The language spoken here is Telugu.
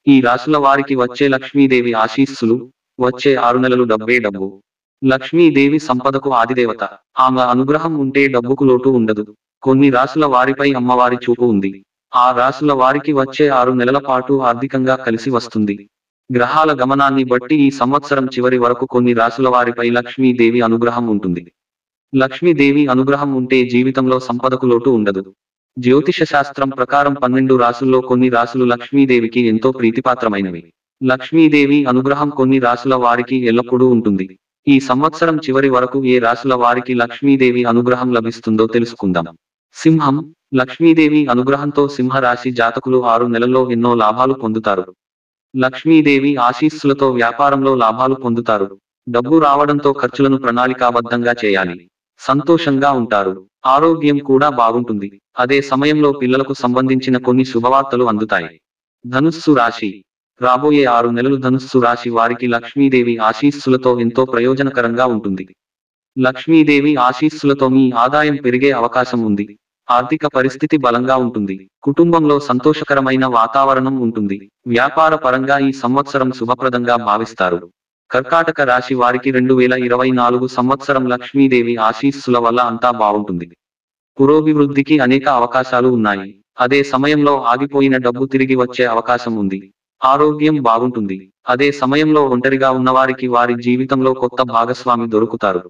ఈ రాశుల వారికి వచ్చే లక్ష్మీదేవి ఆశీస్సులు. వచ్చే 6 నెలలు డబ్బే డబ్బు. లక్ష్మీదేవి సంపదకు ఆదిదేవత. ఆమె అనుగ్రహం ఉంటే డబ్బుకు లోటు ఉండదు. కొన్ని రాశుల వారిపై అమ్మవారి చూపు ఉంది. ఆ రాశుల వారికి వచ్చే 6 నెలల పాటు ఆర్థికంగా కలిసి వస్తుంది. గ్రహాల గమనాన్ని బట్టి ఈ సంవత్సరం చివరి వరకు కొన్ని రాశుల వారిపై లక్ష్మీదేవి అనుగ్రహం ఉంటుంది. లక్ష్మీదేవి అనుగ్రహం ఉంటే జీవితంలో సంపదకు లోటు ఉండదు. జ్యోతిష శాస్త్రం ప్రకారం 12 రాశుల్లో కొన్ని రాశులు లక్ష్మీదేవికి ఎంతో ప్రీతిపాత్రమైనవి. లక్ష్మీదేవి అనుగ్రహం కొన్ని రాశుల వారికి ఎల్లప్పుడూ ఉంటుంది. ఈ సంవత్సరం చివరి వరకు ఏ రాశుల వారికి లక్ష్మీదేవి అనుగ్రహం లభిస్తుందో తెలుసుకుందాం. సింహం. లక్ష్మీదేవి అనుగ్రహంతో సింహరాశి జాతకులు 6 నెలల్లో ఎన్నో లాభాలు పొందుతారు. లక్ష్మీదేవి ఆశీస్సులతో వ్యాపారంలో లాభాలు పొందుతారు. డబ్బు రావడంతో ఖర్చులను ప్రణాళికాబద్ధంగా చేయాలి. సంతోషంగా ఉంటారు. ఆరోగ్యం కూడా బాగుంటుంది. అదే సమయంలో పిల్లలకు సంబంధించిన కొన్ని శుభవార్తలు అందుతాయి. ధనుస్సు రాశి. రాబోయే 6 నెలలు ధనుస్సు రాశి వారికి లక్ష్మీదేవి ఆశీస్సులతో ఎంతో ప్రయోజనకరంగా ఉంటుంది. లక్ష్మీదేవి ఆశీస్సులతో మీ ఆదాయం పెరిగే అవకాశం ఉంది. ఆర్థిక పరిస్థితి బలంగా ఉంటుంది. కుటుంబంలో సంతోషకరమైన వాతావరణం ఉంటుంది. వ్యాపార పరంగా ఈ సంవత్సరం శుభప్రదంగా భావిస్తారు. కర్కాటక రాశి వారికి 2024 సంవత్సరం లక్ష్మీదేవి ఆశీస్సుల వల్ల అంతా బాగుంటుంది. పురోభివృద్ధికి అనేక అవకాశాలు ఉన్నాయి. అదే సమయంలో ఆగిపోయిన డబ్బు తిరిగి వచ్చే అవకాశం ఉంది. ఆరోగ్యం బాగుంటుంది. అదే సమయంలో ఒంటరిగా ఉన్నవారికి వారి జీవితంలో కొత్త భాగస్వామి దొరుకుతారు.